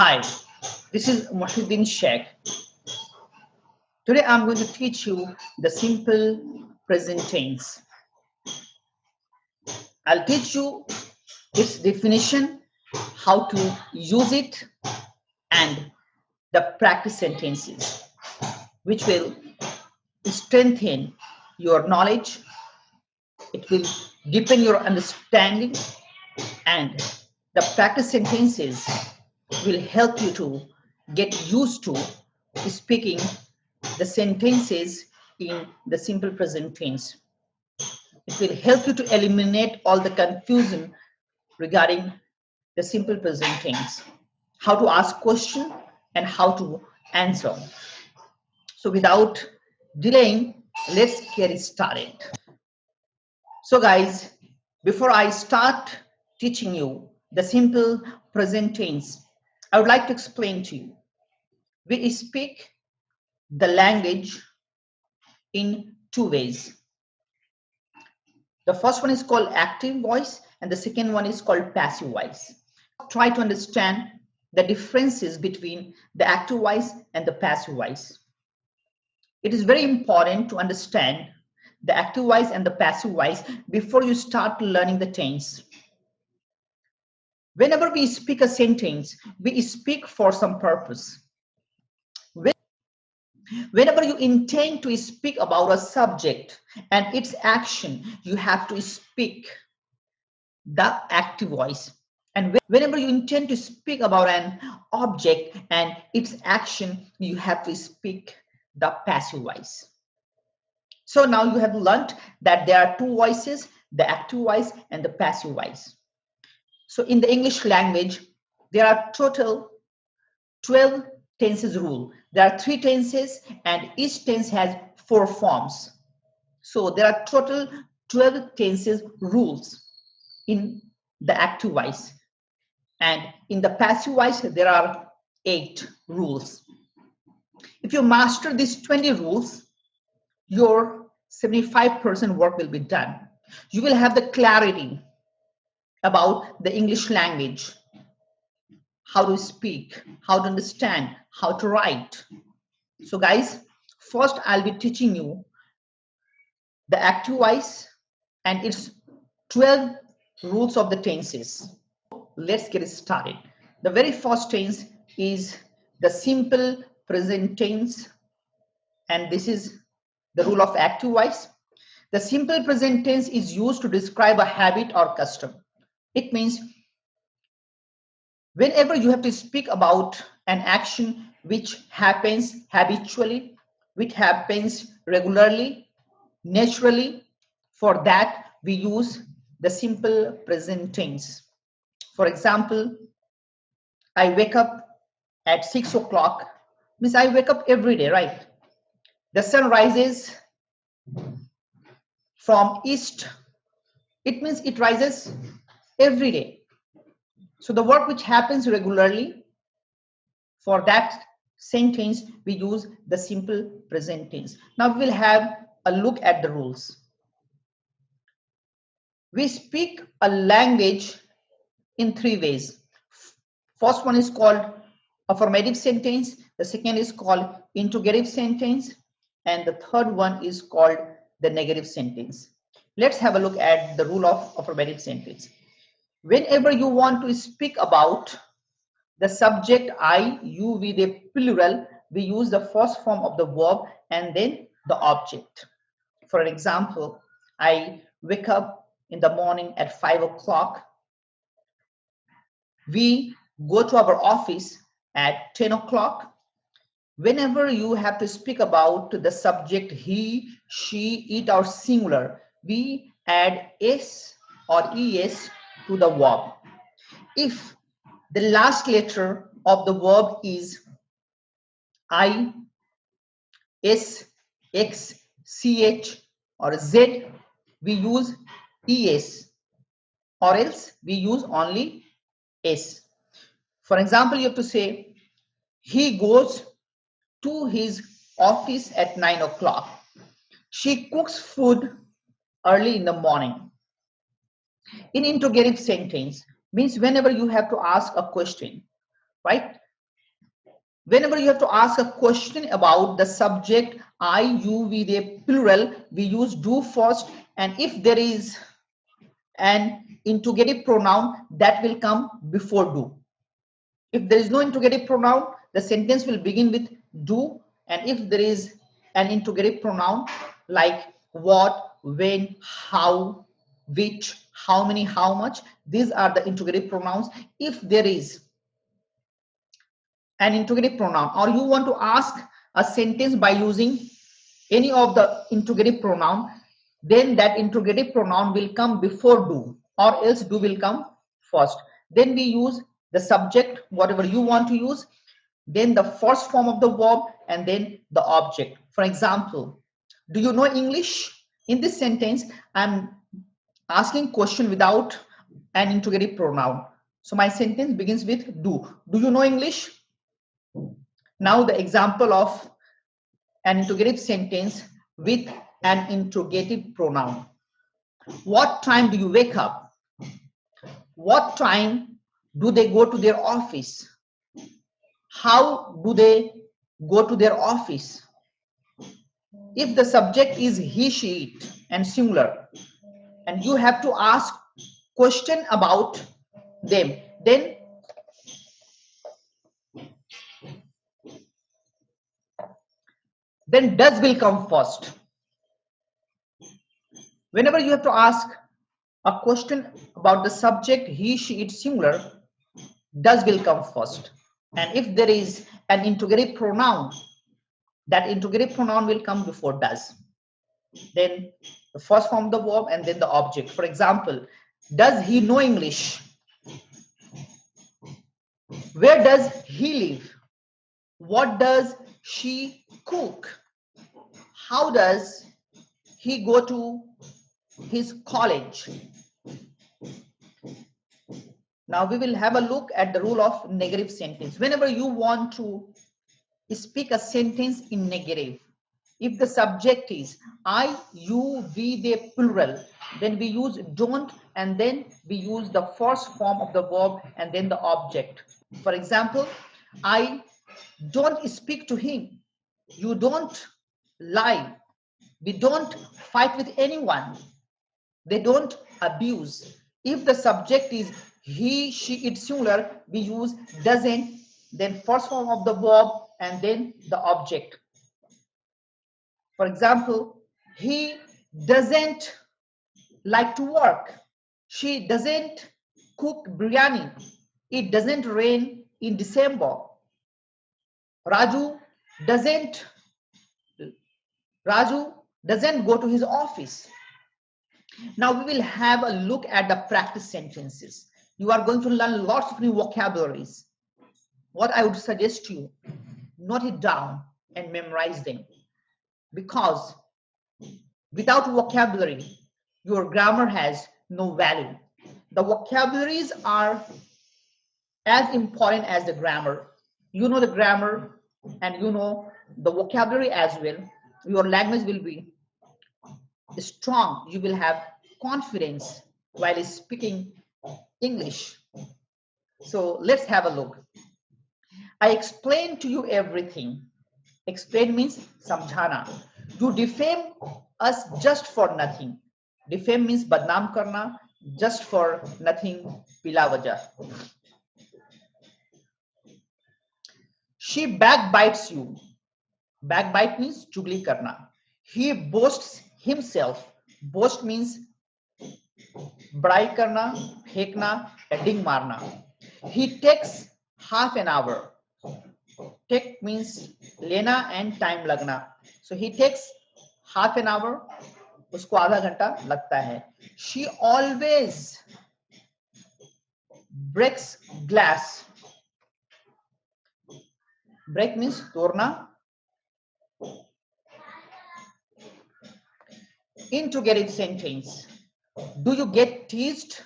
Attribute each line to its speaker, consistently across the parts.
Speaker 1: Hi, this is Muhyiddin Sheikh. Today I'm going to teach you the simple present tense. I'll teach you its definition, how to use it, and the practice sentences, which will strengthen your knowledge, it will deepen your understanding, and the practice sentences will help you to get used to speaking the sentences in the simple present tense. It will help you to eliminate all the confusion regarding the simple present tense, how to ask question and how to answer. So without delaying, let's get it started. So guys, before I start teaching you the simple present tense, I would like to explain to you. We speak the language in two ways. The first one is called active voice and the second one is called passive voice. Try to understand the differences between the active voice and the passive voice. It is very important to understand the active voice and the passive voice before you start learning the tense. Whenever we speak a sentence, we speak for some purpose. Whenever you intend to speak about a subject and its action, you have to speak the active voice. And whenever you intend to speak about an object and its action, you have to speak the passive voice. So now you have learned that there are two voices, the active voice and the passive voice. So in the English language, there are total 12 tenses rule. There are 3 tenses and each tense has 4 forms. So there are total 12 tenses rules in the active voice. And in the passive voice, there are 8 rules. If you master these 20 rules, your 75% work will be done. You will have the clarity about the English language, how to speak, how to understand, how to write. So guys, first I'll be teaching you the active voice and its 12 rules of the tenses. Let's get started. The very first tense is the simple present tense, and this is the rule of active voice. The simple present tense is used to describe a habit or custom. It means whenever you have to speak about an action which happens habitually, which happens regularly, naturally, for that we use the simple present tense. For example, I wake up at 6 o'clock, means I wake up every day, right? The sun rises from east. It means it rises every day. So the work which happens regularly, for that sentence, we use the simple present tense. Now we will have a look at the rules. We speak a language in 3 ways. First one is called affirmative sentence. The second is called interrogative sentence. And the third one is called the negative sentence. Let's have a look at the rule of affirmative sentence. Whenever you want to speak about the subject I, you with a plural, we use the first form of the verb and then the object. For example, I wake up in the morning at 5 o'clock. We go to our office at 10 o'clock. Whenever you have to speak about the subject he, she, it, or singular, we add s or es to the verb. If the last letter of the verb is I, S, X, CH, or Z, we use ES, or else we use only S. For example, you have to say, he goes to his office at 9 o'clock. She cooks food early in the morning. In interrogative sentence, means whenever you have to ask a question, right? Whenever you have to ask a question about the subject, I, you, we, they, plural, we use do first. And if there is an interrogative pronoun, that will come before do. If there is no interrogative pronoun, the sentence will begin with do. And if there is an interrogative pronoun like what, when, how, which, how many, how much, these are the interrogative pronouns. If there is an interrogative pronoun, or you want to ask a sentence by using any of the interrogative pronoun, then that interrogative pronoun will come before do, or else do will come first. Then we use the subject, whatever you want to use, then the first form of the verb, and then the object. For example, do you know English? In this sentence, I'm asking question without an interrogative pronoun. So my sentence begins with do. Do you know English? Now the example of an interrogative sentence with an interrogative pronoun. What time do you wake up? What time do they go to their office? How do they go to their office? If the subject is he, she, it, and singular, and you have to ask question about them, then does will come first. Whenever you have to ask a question about the subject he, she, it, singular, does will come first. And if there is an interrogative pronoun, that interrogative pronoun will come before does. Then the first form of the verb and then the object. For example, does he know English? Where does he live? What does she cook? How does he go to his college? Now we will have a look at the rule of negative sentence. Whenever you want to speak a sentence in negative, if the subject is I, you, we, they, plural, then we use don't, and then we use the first form of the verb and then the object. For example, I don't speak to him. You don't lie. We don't fight with anyone. They don't abuse. If the subject is he, she, it, singular, we use doesn't, then first form of the verb and then the object. For example, he doesn't like to work. She doesn't cook biryani. It doesn't rain in December. Raju doesn't go to his office. Now we will have a look at the practice sentences. You are going to learn lots of new vocabularies. What I would suggest you, note it down and memorize them, because without vocabulary, your grammar has no value. The vocabularies are as important as the grammar. You know the grammar and you know the vocabulary as well. Your language will be strong. You will have confidence while speaking English. So let's have a look. I explained to you everything. Explain means samjhana. To defame us just for nothing. Defame means badnaam karna, just for nothing, bila wajah. She backbites you. Backbite means chugli karna. He boasts himself. Boast means बड़ाई करना, फेंकना, heading मारना. He takes half an hour. Take means लेना and time लगना. So he takes half an hour. उसको आधा घंटा लगता है. She always breaks glass. Break means तोड़ना. Interrogative sentence. Do you get teased?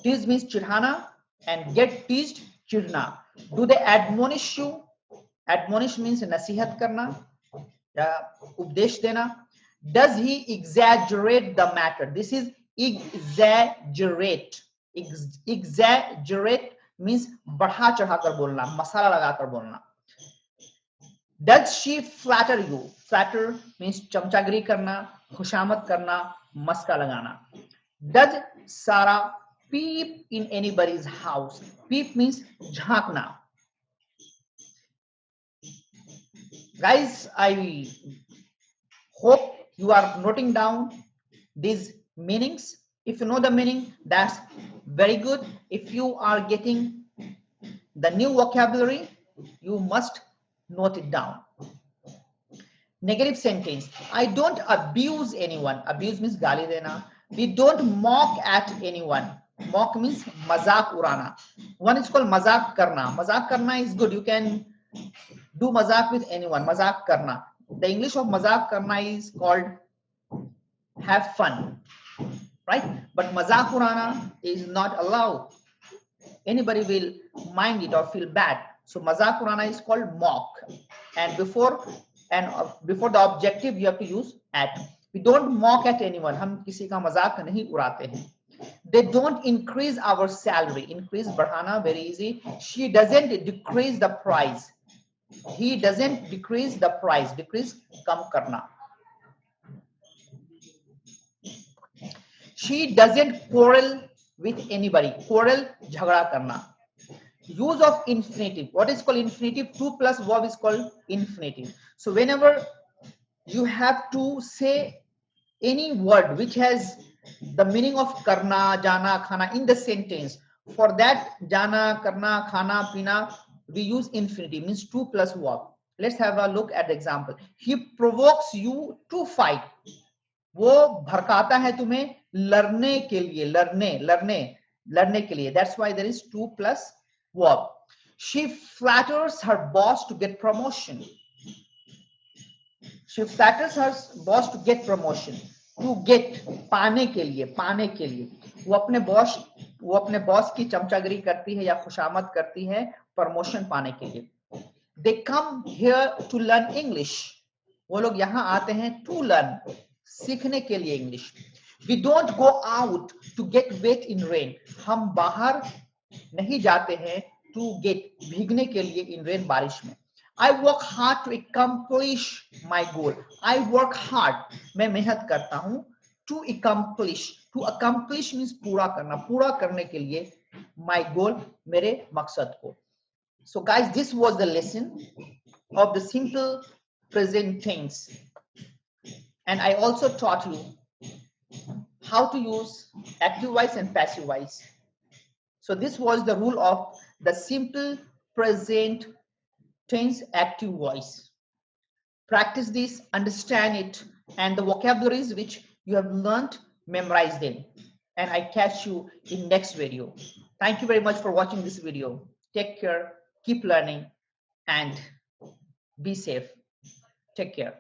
Speaker 1: Tease means चिढ़ाना and get teased चिढ़ना. Do they admonish you? Admonish means नसीहत करना या उपदेश देना. Does he exaggerate the matter? This is exaggerate. Exaggerate means बढ़ा चढ़ाकर बोलना, मसाला लगाकर बोलना. Does she flatter you? Flatter means चमचागिरी करना, खुशामद करना, मस्का लगाना. Does Sarah peep in anybody's house? Peep means झांकना. Guys, I hope you are noting down these meanings. If you know the meaning, that's very good. If you are getting the new vocabulary, you must note it down. Negative sentence. I don't abuse anyone. Abuse means गाली देना. We don't mock at anyone. Mock means मजाक उड़ाना. One is called मजाक करना. मजाक करना is good. You can do मजाक with anyone. मजाक करना. The English of मजाक करना is called have fun, right? But मजाक उड़ाना is not allowed. Anybody will mind it or feel bad. So मजाक उड़ाना is called mock. And before the objective, you have to use at. We don't mock at anyone. हम किसी का मजाक नहीं उड़ाते हैं. They don't increase our salary. Increase बढ़ाना, very easy. She doesn't decrease the price. He doesn't decrease the price. Decrease कम करना. She doesn't quarrel with anybody. Quarrel झगड़ा करना. Use of infinitive. What is called infinitive? 2 plus verb is called infinitive. So whenever you have to say any word which has the meaning of karna, jana, khana in the sentence, for that jana, karna, khana, pina, we use infinitive, means 2 plus verb. Let's have a look at the example. He provokes you to fight. वो भड़काता है तुम्हें लड़ने के लिए, लड़ने के लिए. That's why there is 2 plus verb. She flatters her boss to get promotion. She flatters her boss to get promotion. To get, पाने के लिए. वो अपने बॉस की चमचागिरी करती है या खुशामद करती है प्रमोशन पाने के लिए. They come here to learn English. वो लोग यहाँ आते हैं to learn, सीखने के लिए English. We don't go out to get wet in rain. हम बाहर नहीं जाते हैं to get, भीगने के लिए in rain, बारिश में. I work hard to accomplish my goal. I work hard, मैं मेहनत करता हूँ. To accomplish means पूरा करने के लिए my goal, मेरे मकसद को. So guys, this was the lesson of the simple present tense. And I also taught you how to use active voice and passive voice. So this was the rule of the simple present tense active voice. Practice this, understand it, and the vocabularies which you have learned, memorize them. And I catch you in next video. Thank you very much for watching this video. Take care, keep learning, and be safe. Take care.